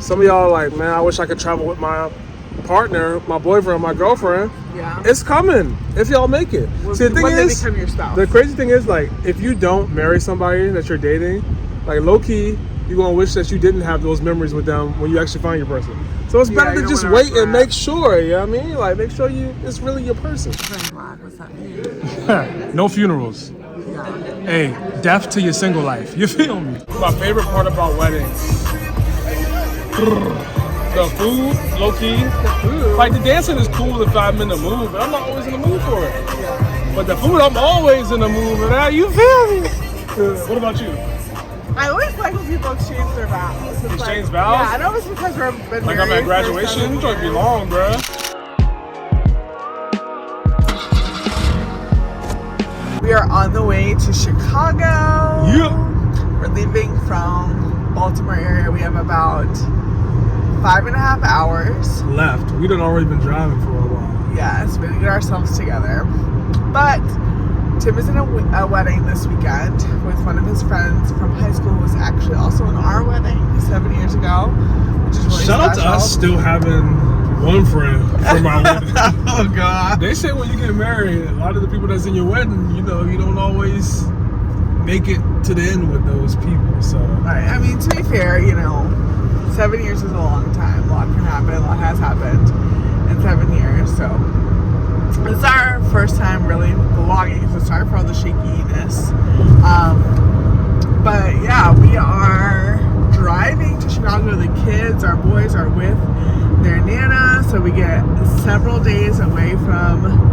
Some of y'all are like, man, I wish I could travel with my partner, my boyfriend, my girlfriend. Yeah. It's coming if y'all make it. Well, See, the thing when they is, become your spouse. the crazy thing is, like, if you don't marry somebody that you're dating, like, low-key, you're going to wish that you didn't have those memories with them when you actually find your person. So it's better to just wait and make sure, you know what I mean? Like, make sure it's really your person. What's that mean? No funerals. Yeah. Hey, death to your single life. You feel me? My favorite part about weddings. The food, low-key. Like, the dancing is cool if I'm in the mood, but I'm not always in the mood for it. Yeah. But the food, I'm always in the mood for that. You feel me? What about you? I always like when people exchange their vows. Exchange vows? Yeah, I know it's because we're been Like, I'm at graduation? It's going to be long, bruh. We are on the way to Chicago. Yeah. We're leaving from Baltimore area. We have about 5.5 hours. Left. We done already been driving for a while. Yes, we're gonna get ourselves together. But Tim is in a wedding this weekend with one of his friends from high school who was actually also in our wedding 7 years ago, which is really Shout out to us still having one friend from our wedding. Oh God. They say when you get married, a lot of the people that's in your wedding, you know, you don't always make it to the end with those people. So Right. I mean, to be fair, 7 years is a long time. A lot can happen. A lot has happened in 7 years. So it's our first time really vlogging. So sorry for all the shakiness. But yeah, we are driving to Chicago. The kids, our boys, are with their nana. So we get several days away from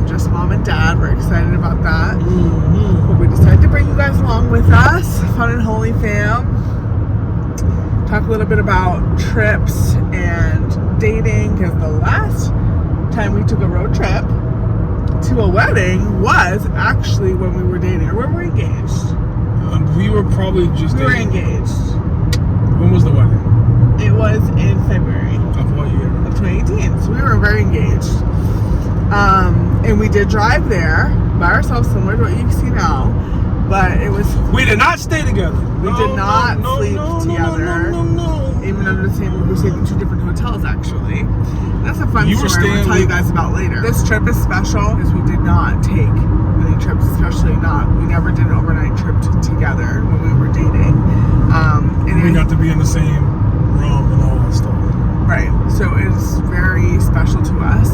just mom and dad. We're excited about that. mm-hmm. But we decided to bring you guys along with us. Fun and holy fam. Talk a little bit about trips and dating, because the last time we took a road trip to a wedding was actually when we were dating, or when we were engaged. We were probably just We were dating. engaged. When was the wedding? It was in February Of what year? of 2018, so we were very engaged. And we did drive there by ourselves, similar to what you see now, but it was... We did not stay together. We did not sleep together. No. Even under the same roof. We stayed in 2 different hotels, actually. That's a fun You were story we'll staying tell you with- guys about later. This trip is special because we did not take many trips, especially not, we never did an overnight trip together when we were dating. And We got to be in the same room and all that stuff. right, so it's very special to us.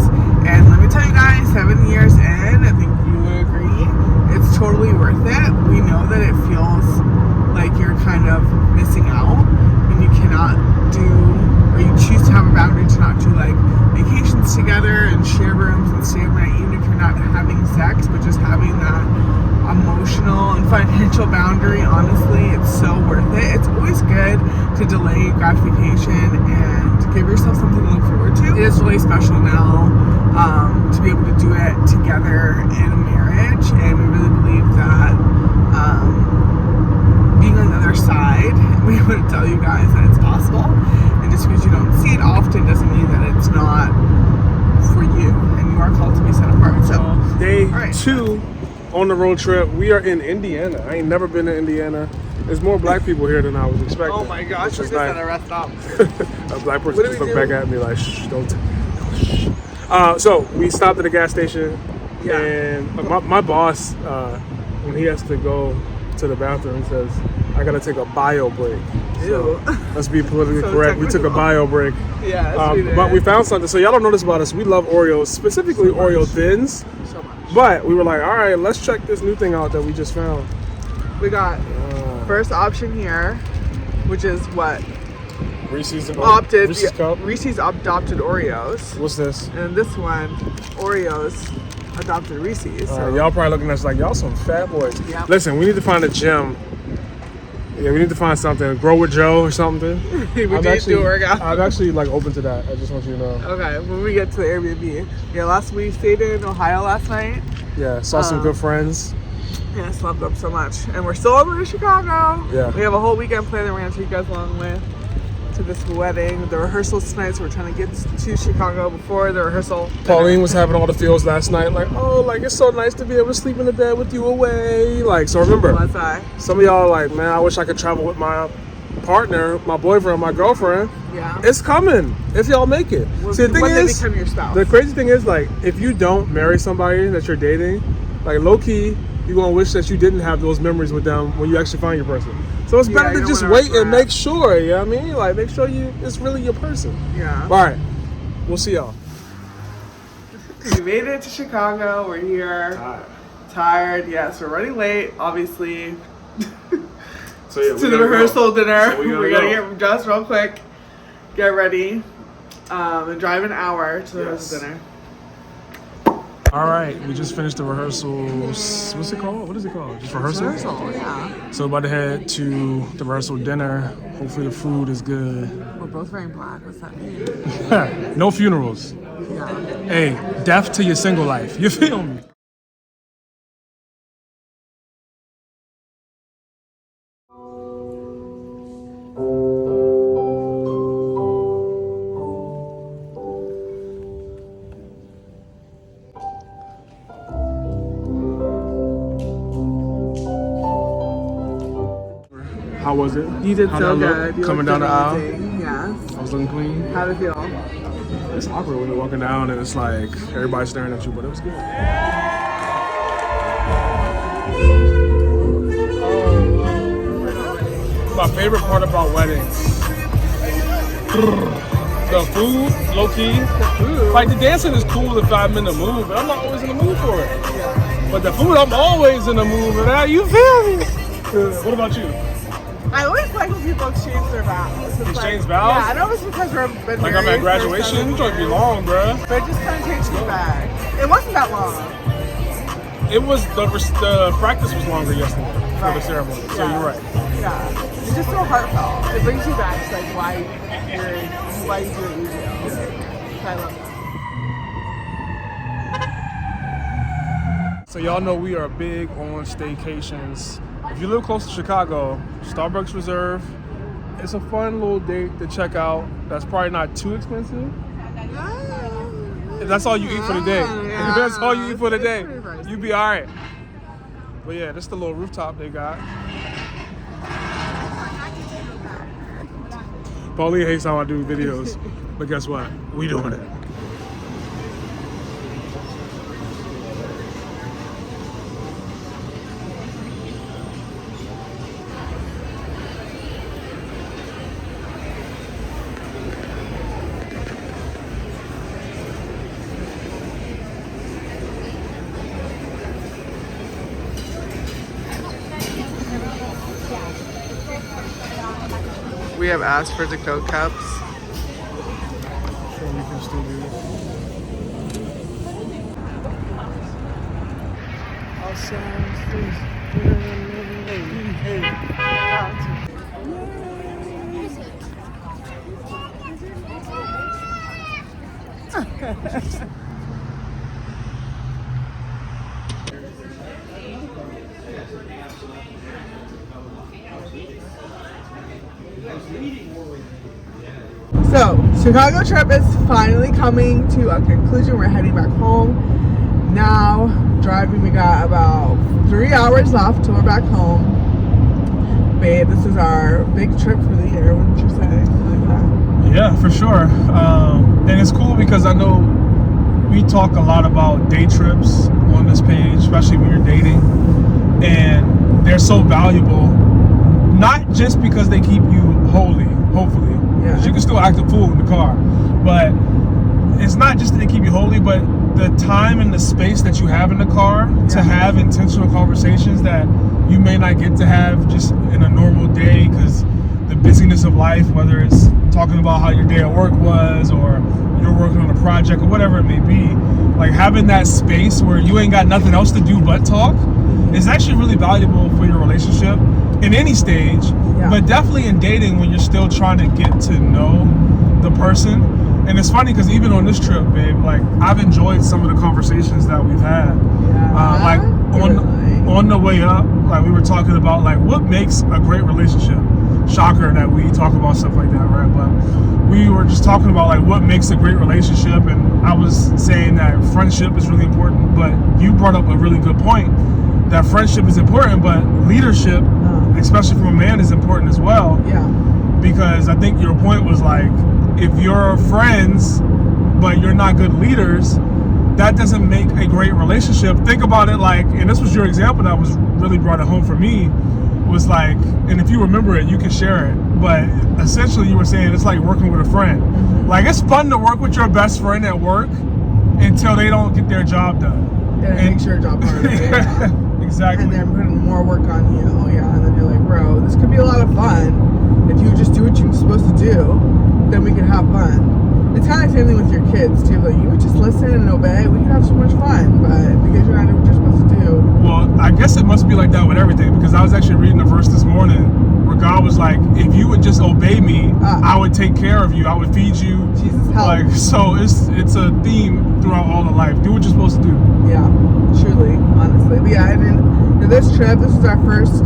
And let me tell you guys, 7 years in, I think you would agree, it's totally worth it. We know that it feels like you're kind of missing out when you cannot do, or you choose to have a boundary to not do like vacations together and share rooms and stay overnight, even if you're not having sex, but just having that emotional and financial boundary. Honestly, it's so worth it. It's always good to delay gratification and give yourself something to look forward to. It is really special now to be able to do it together in a marriage, and we really believe that being on the other side, we want to tell you guys that it's possible, and just because you don't see it often doesn't mean that it's not for you, and you are called to be set apart. So Day right. 2 on the road trip. We are in Indiana. I ain't never been to Indiana. There's more black people here than I was expecting. Oh my gosh, which we're is just nice. at a rest stop. A black person What do just we looked do? back at me like, shh, don't. Shh. So we stopped at a gas station, Yeah. and my boss, when he has to go to the bathroom, he says, "I gotta take a bio break." So, Ew. let's be politically So correct. We took a technical. bio break, Yeah, we did. but we found something. So y'all don't know this about us. We love Oreos, specifically So Oreo much. thins. so much. But we were like, all right, let's check this new thing out that we just found. We got first option here, which is what? Reese's Opted. Reese's cup. Reese's adopted Oreos. What's this? And this one, Oreos adopted Reese's. So. Y'all probably looking at us like y'all some fat boys. Yep. Listen, we need to find a gym. Yeah, we need to find something. Grow with Joe or something. we did do a workout. I'm actually like open to that. I just want you to know. Okay, when we get to the Airbnb. Yeah, we stayed in Ohio last night. Yeah, saw some good friends. Yes, loved them so much. And we're still over to Chicago. Yeah. We have a whole weekend planned that we're going to take you guys along with to this wedding. The rehearsal's tonight, so we're trying to get to Chicago before the rehearsal. Pauline was having all the feels last night, like, oh, like it's so nice to be able to sleep in the bed with you away. Like, so remember, Was I? some of y'all are like, man, I wish I could travel with my partner, my boyfriend, my girlfriend, Yeah. it's coming if y'all make it. See, the thing when is, they become your spouse. the crazy thing is, like, if you don't marry somebody that you're dating, like, low key, you're gonna wish that you didn't have those memories with them when you actually find your person. So it's better to just wait and make sure. You know what I mean? Like, make sure it's really your person. Yeah. All right, we'll see y'all. We made it to Chicago. We're here. Tired. Yes, we're running late, obviously. So yeah, to the rehearsal dinner. So we gotta get dressed real quick, get ready, and drive an hour to the rehearsal dinner. All right, we just finished the rehearsals. What's it called? What is it called? Just rehearsal? Rehearsal, yeah. So about to head to the rehearsal dinner. Hopefully the food is good. We're both wearing black. What's that mean? No funerals. Yeah. Hey, death to your single life. You feel me? How was it? You did How'd so I look? good. You Coming looked down the aisle. amazing. Yes. I was looking clean. How'd it feel? It's awkward when you're walking down and it's like everybody's staring at you, but it was good. My favorite part about weddings. The food, low key. Like the dancing is cool if I'm in the mood, but I'm not always in the mood for it. But the food, I'm always in the mood for that. You feel me? What about you? I always like when people exchange their vows. Exchange vows? Yeah, I know it's because we're been Like I'm married at graduation? for 7 It's gonna be years, long, bruh. but it just kind of takes me back. It wasn't that long. It was the practice was longer yesterday for the Right. ceremony, so Yeah. you're right. Yeah, it's just so heartfelt. It brings you back to like why you do what you do. I love that. So y'all know we are big on staycations. If you live close to Chicago, Starbucks Reserve, it's a fun little date to check out. That's probably not too expensive. If that's all you eat for the day. If that's all you eat for the day, you be all right. But yeah, this is the little rooftop they got. Pauline hates how I do videos, but guess what? We doing it. We have asked for the Coke cups. So we can still do this. So, Chicago trip is finally coming to a conclusion. We're heading back home. Now, driving, we got about 3 hours left till we're back home. Babe, this is our big trip for the year, wouldn't you say? Like that? Yeah, for sure. And it's cool because I know we talk a lot about day trips on this page, especially when you're dating. And they're so valuable, not just because they keep you holy, hopefully. Yeah. You can still act a fool in the car. But it's not just that they keep you holy, but the time and the space that you have in the car to have intentional conversations that you may not get to have just in a normal day because the busyness of life, whether it's talking about how your day at work was or you're working on a project or whatever it may be, like having that space where you ain't got nothing else to do but talk is actually really valuable for your relationship in any stage, but definitely in dating when you're still trying to get to know the person. And it's funny because even on this trip, babe, like I've enjoyed some of the conversations that we've had. Like on the way up, like we were talking about like what makes a great relationship. Shocker that we talk about stuff like that, right? But we were just talking about like what makes a great relationship, and I was saying that friendship is really important, but you brought up a really good point that friendship is important, but leadership, especially from a man, is important as well. because I think your point was like, if you're friends but you're not good leaders, that doesn't make a great relationship. Think about it like, and this was your example that was really brought it home for me, was like, and if you remember it, you can share it, but essentially you were saying it's like working with a friend. Like, it's fun to work with your best friend at work until they don't get their job done. And it makes your job harder. Yeah. Exactly. And they're putting more work on you. Oh yeah. And then you're like, bro, this could be a lot of fun. If you just do what you're supposed to do, then we can have fun. It's kind of the same thing with your kids too. Like, you would just listen and obey, we could have so much fun. But because you're not doing what you're supposed to do. Well, I guess it must be like that with everything, because I was actually reading a verse this morning where God was like, if you would just obey me, I would take care of you. I would feed you. Jesus help. Like, so it's a theme throughout all of life. Do what you're supposed to do. Yeah, truly, honestly. But yeah, and then this trip, this is our first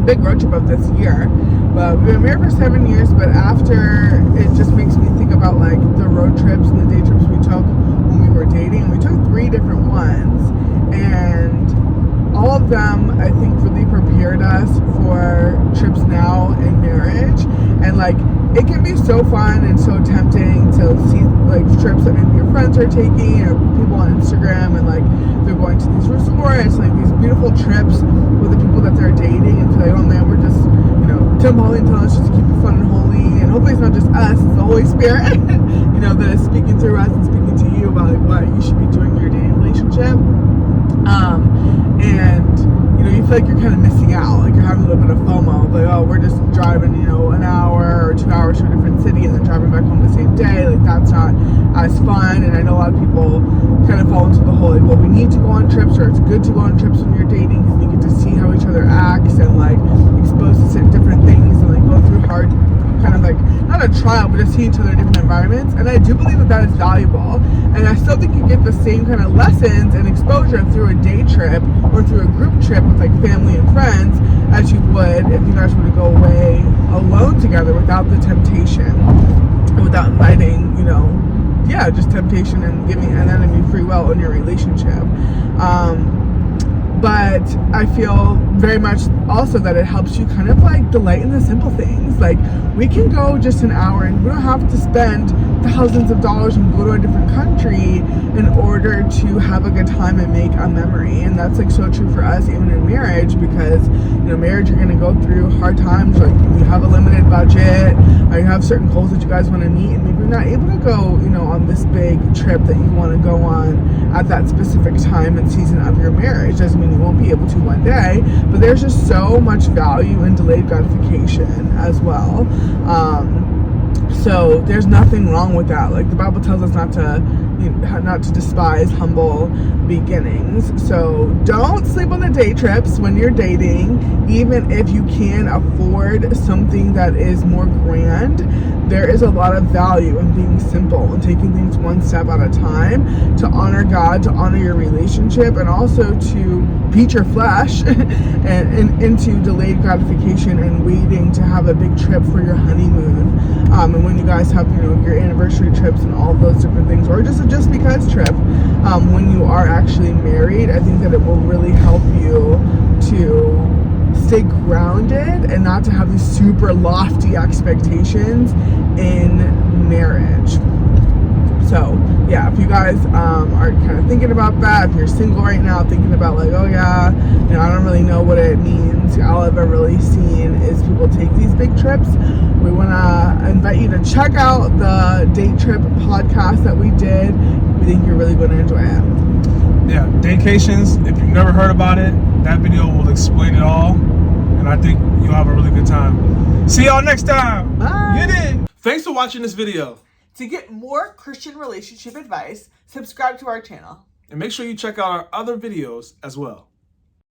big road trip of this year. But we've been married for 7 years, but after, it just makes me think about like the road trips and the day trips we took when we were dating. We took 3 different ones, and all of them, I think, really prepared us for trips now in marriage. And like, it can be so fun and so tempting to see like trips that maybe your friends are taking, or people on Instagram, and like they're going to these resorts, like these beautiful trips with the people that they're dating, and feel like, oh man, we're just, Tim Holly telling us just to keep it fun and holy, and hopefully it's not just us, it's the Holy Spirit, that is speaking through us and speaking to you about like what you should be doing in your dating relationship. And you feel like you're kind of missing out, like you're having a little bit of FOMO, like, oh, we're just driving, an hour or 2 hours to a different city and then driving back home the same day, like that's not as fun. And I know a lot of people kind of fall into the whole, like, well, we need to go on trips, or it's good to go on trips when you're dating because you get to see how each other acts and like expose to different things and like go through hard, kind of like, not a trial, but just see each other in different environments. And I do believe that is valuable, and I still think you get the same kind of lessons and exposure through a day trip or through a group trip with like family and friends as you would if you guys were to go away alone together without the temptation, without inviting, just temptation and giving an enemy free will in your relationship. But I feel very much also that it helps you kind of like delight in the simple things. Like, we can go just an hour and we don't have to spend thousands of dollars and go to a different country in order to have a good time and make a memory. And that's like so true for us even in marriage, because marriage, you're going to go through hard times. Like, you have a limited budget, or you have certain goals that you guys want to meet, and maybe you're not able to go on this big trip that you want to go on at that specific time and season of your marriage. Doesn't mean you won't be able to one day, but there's just so much value in delayed gratification as well. So there's nothing wrong with that. Like, the Bible tells us not to despise humble beginnings. So don't sleep on the day trips when you're dating, even if you can afford something that is more grand. There is a lot of value in being simple and taking things one step at a time to honor God, to honor your relationship, and also to beat your flesh and into delayed gratification and waiting to have a big trip for your honeymoon. And when you guys have, your anniversary trips and all those different things, or just a just because trip, when you are actually married, I think that it will really help you to stay grounded and not to have these super lofty expectations in marriage. So yeah, if you guys are kind of thinking about that, if you're single right now thinking about like, oh yeah, I don't really know what it means, all I've ever really seen is people take these big trips, we want to invite you to check out the date trip podcast that we did. We think you're really going to enjoy it. Yeah, Daycations, if you've never heard about it, that video will explain it all, and I think you'll have a really good time. See y'all next time. Bye. Get it. Thanks for watching this video. To get more Christian relationship advice, subscribe to our channel. And make sure you check out our other videos as well.